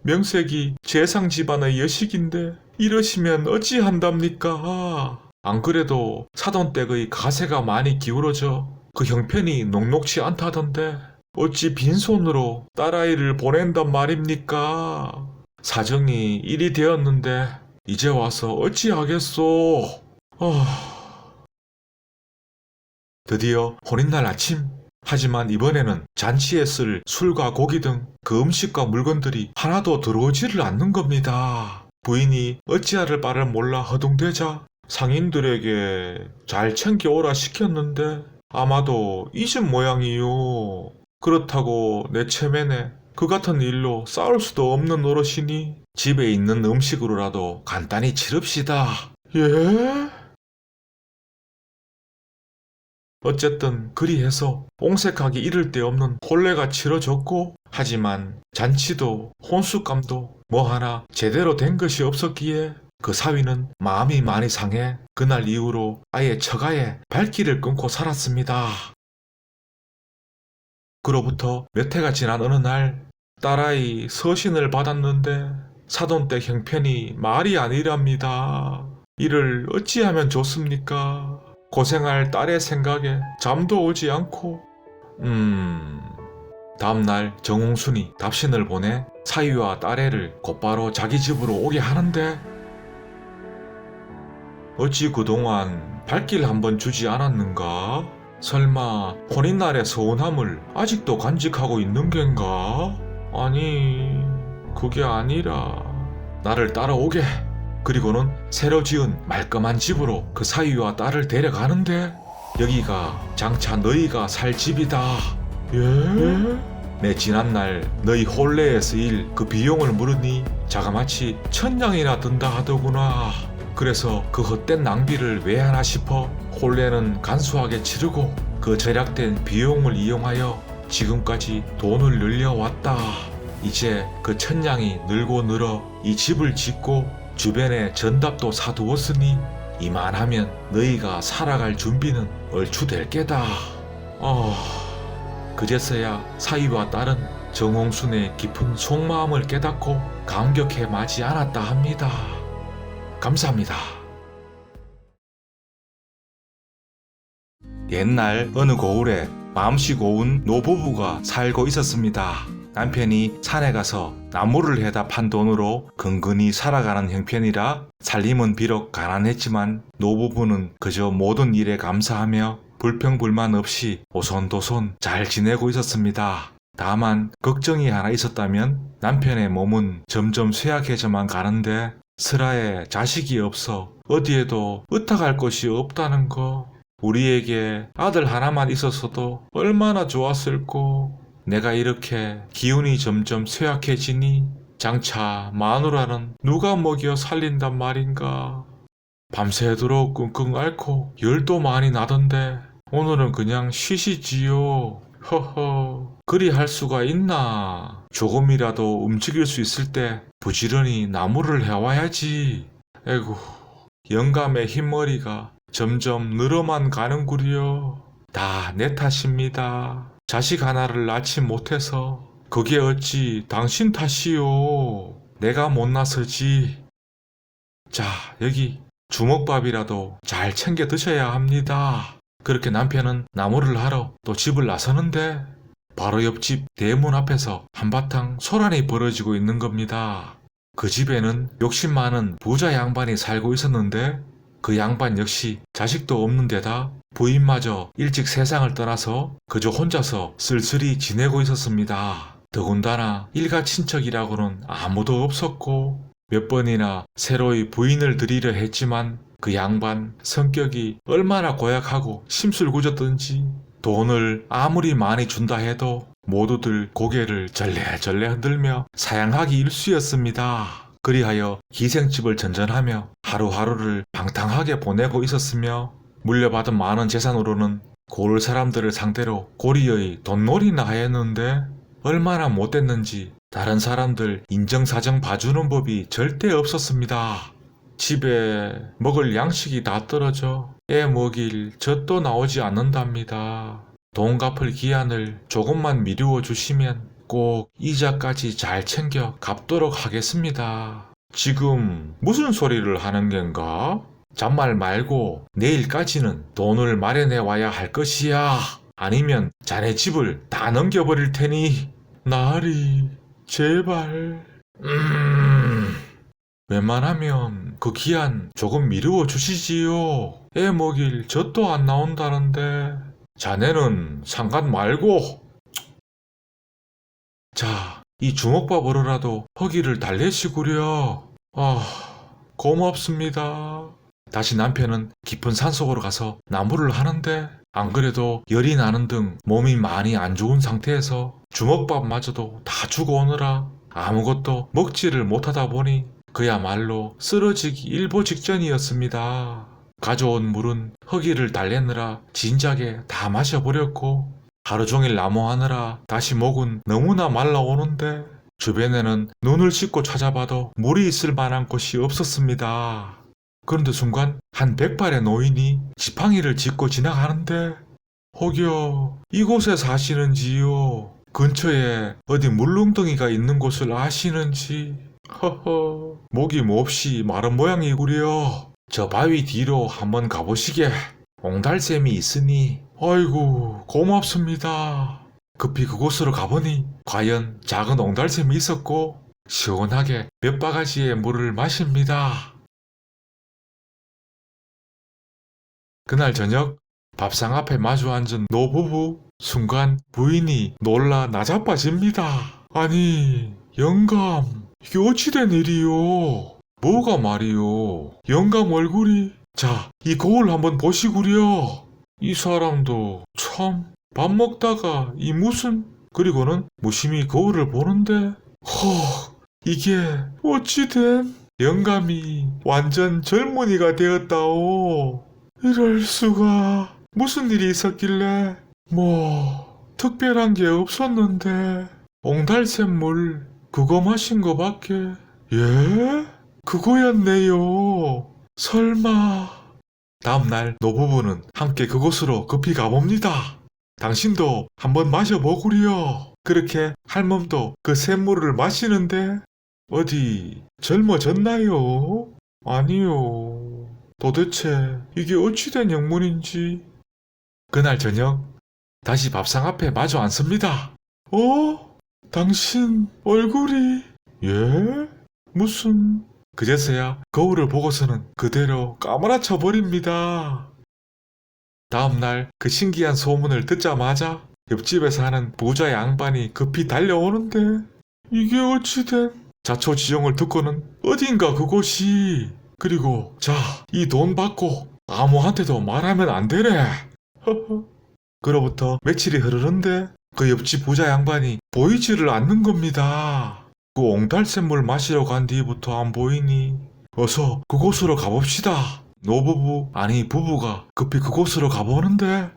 명색이 재상 집안의 여식인데 이러시면 어찌한답니까? 안 그래도 사돈댁의 가세가 많이 기울어져 그 형편이 녹록치 않다던데 어찌 빈손으로 딸아이를 보낸단 말입니까? 사정이 이리 되었는데 이제 와서 어찌하겠소? 드디어 혼인날 아침. 하지만 이번에는 잔치에 쓸 술과 고기 등 그 음식과 물건들이 하나도 들어오지를 않는 겁니다. 부인이 어찌할 바를 몰라 허둥대자 상인들에게 잘 챙겨오라 시켰는데 아마도 잊은 모양이요. 그렇다고 내 체면에 그 같은 일로 싸울 수도 없는 노릇이니 집에 있는 음식으로라도 간단히 치릅시다. 예? 어쨌든 그리해서 옹색하기 이를 데 없는 혼례가 치러졌고, 하지만 잔치도 혼수감도 뭐 하나 제대로 된 것이 없었기에 그 사위는 마음이 많이 상해 그날 이후로 아예 처가에 발길을 끊고 살았습니다. 그로부터 몇 해가 지난 어느 날 딸아이 서신을 받았는데 사돈댁 형편이 말이 아니랍니다. 이를 어찌하면 좋습니까? 고생할 딸의 생각에 잠도 오지 않고 다음날 정홍순이 답신을 보내 사위와 딸애를 곧바로 자기 집으로 오게 하는데 어찌 그동안 발길 한번 주지 않았는가? 설마 혼인날의 서운함을 아직도 간직하고 있는 겐가? 아니, 그게 아니라 나를 따라오게. 그리고는 새로 지은 말끔한 집으로 그 사위와 딸을 데려가는데 여기가 장차 너희가 살 집이다. 예? 내 지난날 너희 혼례에 쓰일 그 비용을 물으니 자그마치 1000냥이나 든다 하더구나. 그래서 그 헛된 낭비를 왜 하나 싶어 혼례는 간소하게 치르고 그 절약된 비용을 이용하여 지금까지 돈을 늘려왔다. 이제 그 1000냥이 늘고 늘어 이 집을 짓고 주변에 전답도 사두었으니 이만하면 너희가 살아갈 준비는 얼추 될 게다. 그제서야 사위와 딸은 정홍순의 깊은 속마음을 깨닫고 감격해 마지 않았다 합니다. 감사합니다. 옛날 어느 고을에 마음씨 고운 노부부가 살고 있었습니다. 남편이 산에 가서 나무를 해다 판 돈으로 근근히 살아가는 형편이라 살림은 비록 가난했지만 노부부는 그저 모든 일에 감사하며 불평불만 없이 오손도손 잘 지내고 있었습니다. 다만 걱정이 하나 있었다면 남편의 몸은 점점 쇠약해져만 가는데 슬하에 자식이 없어 어디에도 의탁할 곳이 없다는 거. 우리에게 아들 하나만 있었어도 얼마나 좋았을꼬. 내가 이렇게 기운이 점점 쇠약해지니 장차 마누라는 누가 먹여 살린단 말인가. 밤새도록 끙끙 앓고 열도 많이 나던데 오늘은 그냥 쉬시지요. 허허, 그리 할 수가 있나. 조금이라도 움직일 수 있을 때 부지런히 나무를 해와야지. 에구, 영감의 흰머리가 점점 늘어만 가는구려. 다 내 탓입니다. 자식 하나를 낳지 못해서. 그게 어찌 당신 탓이요. 내가 못나서지. 자, 여기 주먹밥이라도 잘 챙겨 드셔야 합니다. 그렇게 남편은 나무를 하러 또 집을 나서는데 바로 옆집 대문 앞에서 한바탕 소란이 벌어지고 있는 겁니다. 그 집에는 욕심 많은 부자 양반이 살고 있었는데 그 양반 역시 자식도 없는 데다 부인마저 일찍 세상을 떠나서 그저 혼자서 쓸쓸히 지내고 있었습니다. 더군다나 일가 친척이라고는 아무도 없었고 몇 번이나 새로이 부인을 들이려 했지만 그 양반 성격이 얼마나 고약하고 심술궂었던지 돈을 아무리 많이 준다 해도 모두들 고개를 절레절레 흔들며 사양하기 일쑤였습니다. 그리하여 기생집을 전전하며 하루하루를 방탕하게 보내고 있었으며 물려받은 많은 재산으로는 고을 사람들을 상대로 고리의 돈놀이나 하였는데 얼마나 못됐는지 다른 사람들 인정사정 봐주는 법이 절대 없었습니다. 집에 먹을 양식이 다 떨어져 애 먹일 젖도 나오지 않는답니다. 돈 갚을 기한을 조금만 미루어 주시면 꼭 이자까지 잘 챙겨 갚도록 하겠습니다. 지금 무슨 소리를 하는 겐가? 잔말 말고 내일까지는 돈을 마련해 와야 할 것이야. 아니면 자네 집을 다 넘겨버릴 테니. 나으리, 제발. 웬만하면 그 기한 조금 미루어 주시지요. 애 먹일 젖도 안 나온다는데. 자네는 상관 말고. 자, 이 주먹밥으로라도 허기를 달래시구려. 고맙습니다. 다시 남편은 깊은 산속으로 가서 나무를 하는데 안 그래도 열이 나는 등 몸이 많이 안 좋은 상태에서 주먹밥마저도 다 주고 오느라 아무것도 먹지를 못하다 보니 그야말로 쓰러지기 일보 직전이었습니다. 가져온 물은 허기를 달래느라 진작에 다 마셔버렸고 하루 종일 나무하느라 다시 목은 너무나 말라오는데 주변에는 눈을 씻고 찾아봐도 물이 있을 만한 곳이 없었습니다. 그런데 순간 한 100발의 노인이 지팡이를 짚고 지나가는데 혹여 이곳에 사시는지요? 근처에 어디 물릉덩이가 있는 곳을 아시는지? 허허, 목이 몹시 마른 모양이구려. 저 바위 뒤로 한번 가보시게. 옹달샘이 있으니. 아이고, 고맙습니다. 급히 그곳으로 가보니 과연 작은 옹달샘이 있었고 시원하게 몇 바가지의 물을 마십니다. 그날 저녁 밥상 앞에 마주 앉은 노부부. 순간 부인이 놀라 나자빠집니다. 아니, 영감, 이게 어찌된 일이요? 뭐가 말이요? 영감 얼굴이. 자, 이 거울 한번 보시구려. 이 사람도 참 밥 먹다가 이 무슨. 그리고는 무심히 거울을 보는데 이게 어찌된. 영감이 완전 젊은이가 되었다오. 이럴 수가. 무슨 일이 있었길래. 뭐 특별한 게 없었는데 옹달샘물 그거 마신 거밖에. 예? 그거였네요. 설마. 다음날 노부부는 함께 그곳으로 급히 가봅니다. 당신도 한번 마셔보구려. 그렇게 할멈도 그 샘물을 마시는데 어디 젊어졌나요? 아니요. 도대체 이게 어찌된 영문인지. 그날 저녁 다시 밥상 앞에 마주 앉습니다. 당신 얼굴이. 예? 무슨. 그제서야 거울을 보고서는 그대로 까무라쳐 버립니다. 다음날 그 신기한 소문을 듣자마자 옆집에 사는 부자 양반이 급히 달려오는데 이게 어찌된. 자초지종을 듣고는 어딘가 그곳이. 그리고 자, 이 돈 받고 아무한테도 말하면 안 되래. 그로부터 며칠이 흐르는데 그 옆집 부자 양반이 보이지를 않는 겁니다. 그 옹달샘물 마시러 간 뒤부터 안 보이니 어서 그곳으로 가봅시다. 노부부, 아니 부부가 급히 그곳으로 가보는데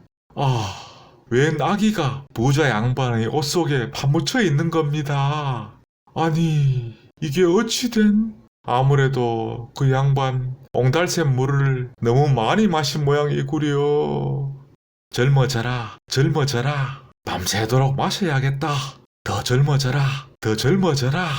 웬 아기가 부자 양반의 옷 속에 파묻혀 있는 겁니다. 아니, 이게 어찌된. 아무래도 그 양반 옹달샘물을 너무 많이 마신 모양이구려. 젊어져라, 젊어져라. 밤새도록 마셔야겠다. 더 젊어져라, 더 젊어져라.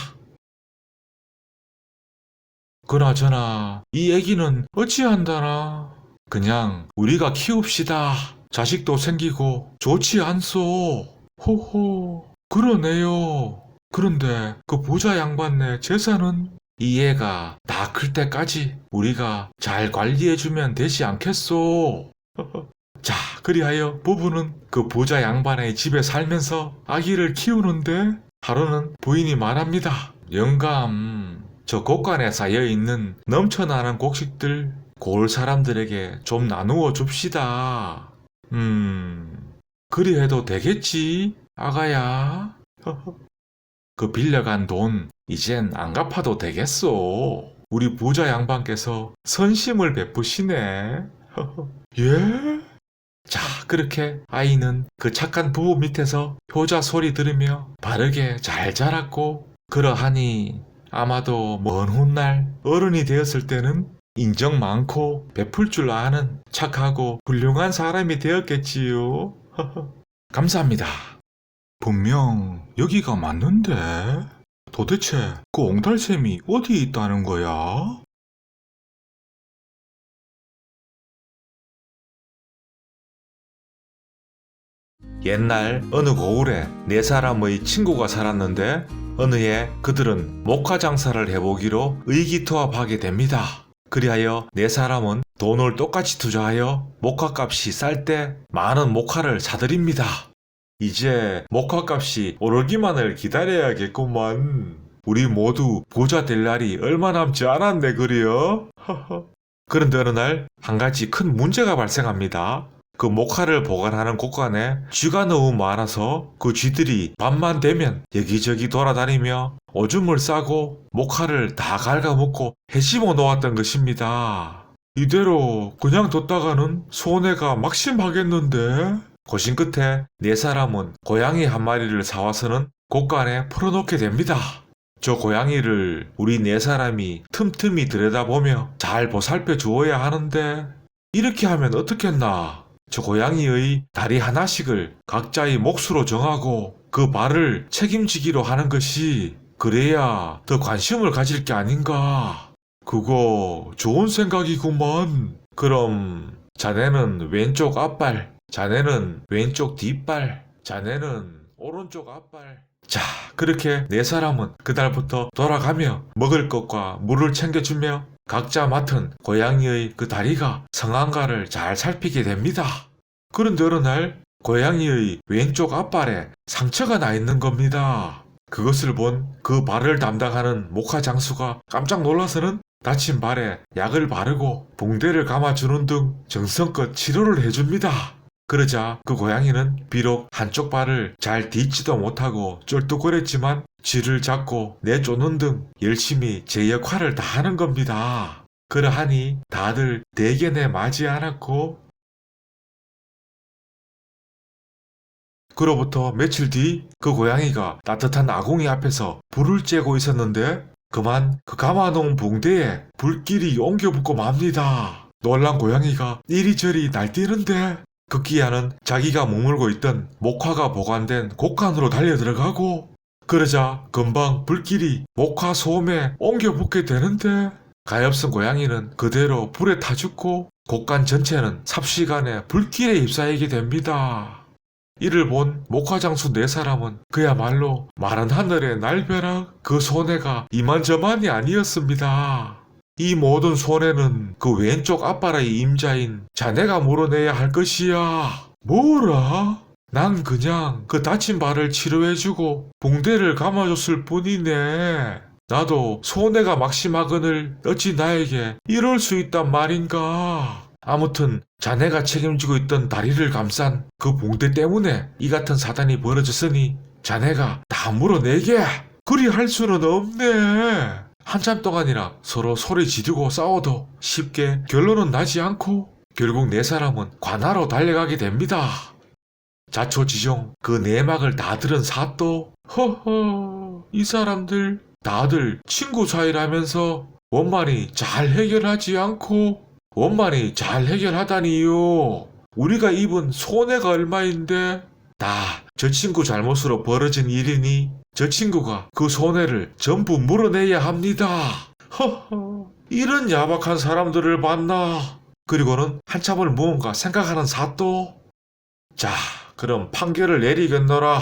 그나저나 이 애기는 어찌한다나. 그냥 우리가 키웁시다. 자식도 생기고 좋지 않소. 호호, 그러네요. 그런데 그 부자 양반네 재산은? 이 애가 다 클 때까지 우리가 잘 관리해주면 되지 않겠소. 자, 그리하여 부부는 그 부자 양반의 집에 살면서 아기를 키우는데 하루는 부인이 말합니다. 영감, 저 곳간에 쌓여있는 넘쳐나는 곡식들 고을 사람들에게 좀 나누어 줍시다. 그리 해도 되겠지, 아가야. 그 빌려간 돈 이젠 안 갚아도 되겠소. 우리 부자 양반께서 선심을 베푸시네. 예? 자, 그렇게 아이는 그 착한 부부 밑에서 효자 소리 들으며 바르게 잘 자랐고, 그러하니 아마도 먼 훗날 어른이 되었을 때는 인정 많고 베풀 줄 아는 착하고 훌륭한 사람이 되었겠지요. 감사합니다. 분명 여기가 맞는데? 도대체 그 옹달샘이 어디 있다는 거야? 옛날 어느 고을에 네 사람의 친구가 살았는데 어느 해 그들은 목화 장사를 해보기로 의기투합하게 됩니다. 그리하여 네 사람은 돈을 똑같이 투자하여 목화값이 쌀 때 많은 목화를 사들입니다. 이제 목화값이 오르기만을 기다려야겠구만. 우리 모두 부자 될 날이 얼마 남지 않았네 그려. 그런데 어느 날 한 가지 큰 문제가 발생합니다. 그 목화를 보관하는 곳간에 쥐가 너무 많아서 그 쥐들이 밤만 되면 여기저기 돌아다니며 오줌을 싸고 목화를 다 갉아먹고 해심어 놓았던 것입니다. 이대로 그냥 뒀다가는 손해가 막심하겠는데? 고심 끝에 네 사람은 고양이 한 마리를 사와서는 곳간에 풀어놓게 됩니다. 저 고양이를 우리 네 사람이 틈틈이 들여다보며 잘 보살펴 주어야 하는데 이렇게 하면 어떻겠나? 저 고양이의 다리 하나씩을 각자의 몫으로 정하고 그 발을 책임지기로 하는 것이 그래야 더 관심을 가질 게 아닌가. 그거 좋은 생각이구먼. 그럼 자네는 왼쪽 앞발, 자네는 왼쪽 뒷발, 자네는 오른쪽 앞발. 자, 그렇게 네 사람은 그날부터 돌아가며 먹을 것과 물을 챙겨주며 각자 맡은 고양이의 그 다리가 성한가를 잘 살피게 됩니다. 그런데 어느 날 고양이의 왼쪽 앞발에 상처가 나 있는 겁니다. 그것을 본 그 발을 담당하는 목화 장수가 깜짝 놀라서는 다친 발에 약을 바르고 붕대를 감아주는 등 정성껏 치료를 해줍니다. 그러자 그 고양이는 비록 한쪽 발을 잘 딛지도 못하고 쫄뚝거렸지만 쥐를 잡고 내쫓는 등 열심히 제 역할을 다 하는 겁니다. 그러하니 다들 대견에 맞이 않았고, 그로부터 며칠 뒤 그 고양이가 따뜻한 아궁이 앞에서 불을 쬐고 있었는데 그만 그 감아놓은 붕대에 불길이 옮겨붙고 맙니다. 놀란 고양이가 이리저리 날뛰는데 급기야는 자기가 머물고 있던 목화가 보관된 곳간으로 달려들어가고, 그러자 금방 불길이 목화 소음에 옮겨붙게 되는데 가엾은 고양이는 그대로 불에 타 죽고 곳간 전체는 삽시간에 불길에 휩싸이게 됩니다. 이를 본 목화장수 네 사람은 그야말로 마른 하늘의 날벼락, 그 손해가 이만저만이 아니었습니다. 이 모든 손해는 그 왼쪽 앞발의 임자인 자네가 물어내야 할 것이야. 뭐라? 난 그냥 그 다친 발을 치료해주고 붕대를 감아줬을 뿐이네. 나도 손해가 막심하거늘 어찌 나에게 이럴 수 있단 말인가. 아무튼 자네가 책임지고 있던 다리를 감싼 그 붕대 때문에 이 같은 사단이 벌어졌으니 자네가 다 물어내게. 그리 할 수는 없네. 한참 동안이나 서로 소리 지르고 싸워도 쉽게 결론은 나지 않고 결국 네 사람은 관하로 달려가게 됩니다. 자초지종 그 내막을 다 들은 사또, 허허, 이 사람들 다들 친구 사이라면서 원만히 잘 해결하지 않고 원만히 잘 해결하다니요. 우리가 입은 손해가 얼마인데 다 저 친구 잘못으로 벌어진 일이니 저 친구가 그 손해를 전부 물어내야 합니다. 허허, 이런 야박한 사람들을 봤나. 그리고는 한참을 무언가 생각하는 사또. 자, 그럼 판결을 내리겠노라.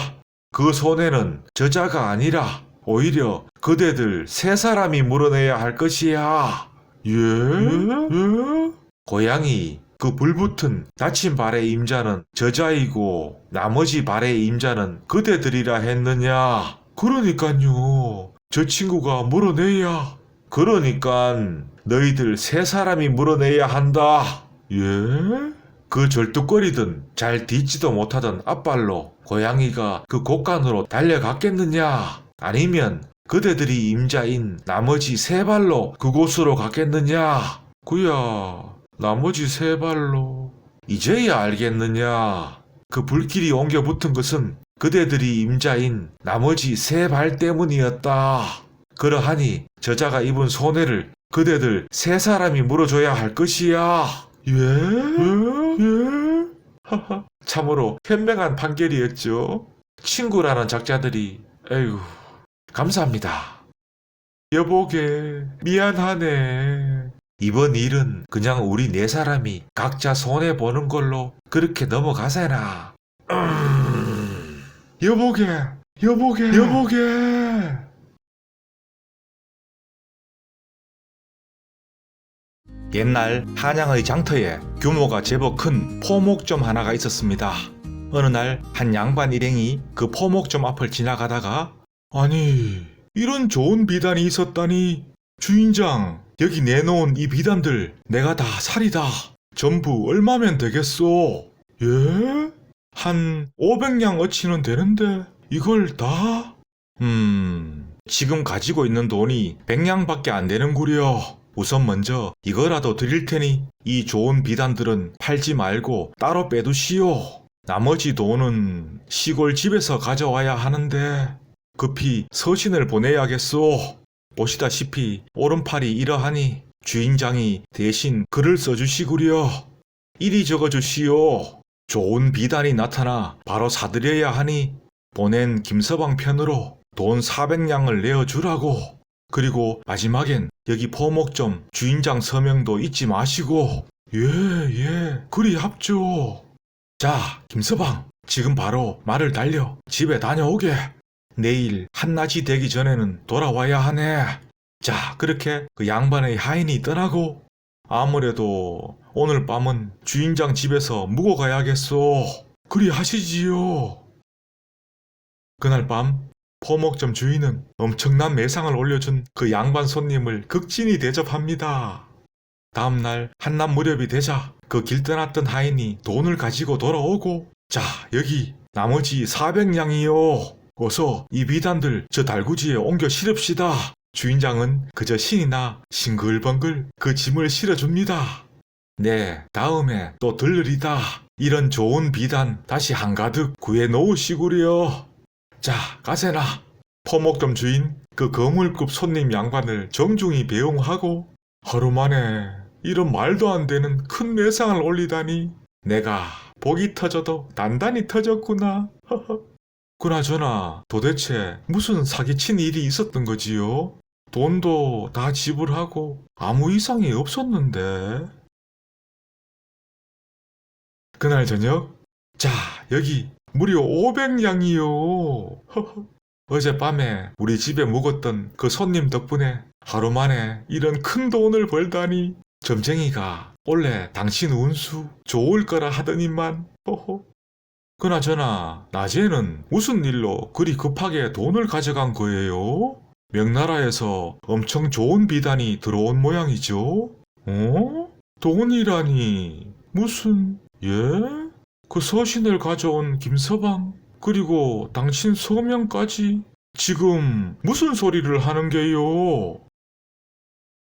그 손해는 저자가 아니라 오히려 그대들 세 사람이 물어내야 할 것이야. 예? 예? 고양이, 그 불붙은 다친 발의 임자는 저자이고 나머지 발의 임자는 그대들이라 했느냐. 그러니깐요. 저 친구가 물어내야. 그러니깐 너희들 세 사람이 물어내야 한다. 예? 그 절뚝거리던 잘 딛지도 못하던 앞발로 고양이가 그 곳간으로 달려갔겠느냐? 아니면 그대들이 임자인 나머지 세 발로 그곳으로 갔겠느냐? 구야, 나머지 세 발로. 이제야 알겠느냐? 그 불길이 옮겨 붙은 것은 그대들이 임자인 나머지 세 발 때문이었다. 그러하니 저자가 입은 손해를 그대들 세 사람이 물어줘야 할 것이야. 예? 예? 하하, 참으로 현명한 판결이었죠. 친구라는 작자들이. 에휴, 감사합니다. 여보게, 미안하네. 이번 일은 그냥 우리 네 사람이 각자 손해보는 걸로 그렇게 넘어가세나. 여보게, 여보게, 여보게. 옛날 한양의 장터에 규모가 제법 큰 포목점 하나가 있었습니다. 어느 날 한 양반 일행이 그 포목점 앞을 지나가다가 아니, 이런 좋은 비단이 있었다니. 주인장, 여기 내놓은 이 비단들 내가 다 살이다. 전부 얼마면 되겠소? 예? 한 500냥 어치는 되는데 이걸 다? 지금 가지고 있는 돈이 100냥밖에 안 되는구려. 우선 먼저 이거라도 드릴 테니 이 좋은 비단들은 팔지 말고 따로 빼두시오. 나머지 돈은 시골 집에서 가져와야 하는데 급히 서신을 보내야겠소. 보시다시피 오른팔이 이러하니 주인장이 대신 글을 써주시구려. 이리 적어주시오. 좋은 비단이 나타나 바로 사드려야 하니 보낸 김서방 편으로 돈 400냥을 내어주라고. 그리고 마지막엔 여기 포목점 주인장 서명도 잊지 마시고. 예, 그리 합죠. 자, 김서방, 지금 바로 말을 달려 집에 다녀오게. 내일 한낮이 되기 전에는 돌아와야 하네. 자, 그렇게 그 양반의 하인이 떠나고 아무래도 오늘 밤은 주인장 집에서 묵어 가야겠소. 그리 하시지요. 그날 밤 포목점 주인은 엄청난 매상을 올려준 그 양반 손님을 극진히 대접합니다. 다음날 한낮 무렵이 되자 그 길 떠났던 하인이 돈을 가지고 돌아오고 자, 여기 나머지 400냥이요. 어서 이 비단들 저 달구지에 옮겨 실읍시다. 주인장은 그저 신이 나 싱글벙글 그 짐을 실어줍니다. 네, 다음에 또 들르리다. 이런 좋은 비단 다시 한가득 구해 놓으시구려. 자, 가세나. 포목점 주인 그 거물급 손님 양반을 정중히 배웅하고 하루 만에 이런 말도 안 되는 큰 매상을 올리다니 내가 복이 터져도 단단히 터졌구나. 그나저나 도대체 무슨 사기친 일이 있었던 거지요? 돈도 다 지불하고 아무 이상이 없었는데. 그날 저녁, 자, 여기 무려 500냥이요. 어젯밤에 우리 집에 묵었던 그 손님 덕분에 하루 만에 이런 큰 돈을 벌다니. 점쟁이가 원래 당신 운수 좋을 거라 하더니만. 그나저나 낮에는 무슨 일로 그리 급하게 돈을 가져간 거예요? 명나라에서 엄청 좋은 비단이 들어온 모양이죠? 돈이라니 무슨... 예? 그 서신을 가져온 김서방 그리고 당신 서명까지 지금 무슨 소리를 하는 게요?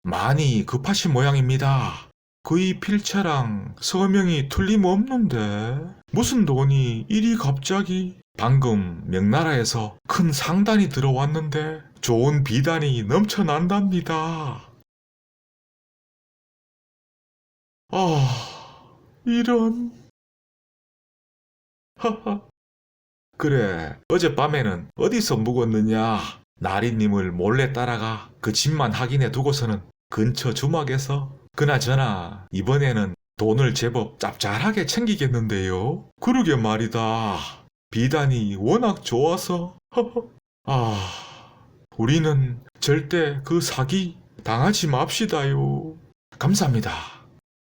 많이 급하신 모양입니다. 그이 필체랑 서명이 틀림없는데 무슨 돈이 이리 갑자기? 방금 명나라에서 큰 상단이 들어왔는데 좋은 비단이 넘쳐난답니다. 이런... 그래, 어젯밤에는 어디서 묵었느냐? 나리님을 몰래 따라가 그 집만 확인해 두고서는 근처 주막에서. 그나저나 이번에는 돈을 제법 짭짤하게 챙기겠는데요. 그러게 말이다. 비단이 워낙 좋아서. 우리는 절대 그 사기 당하지 맙시다요. 감사합니다.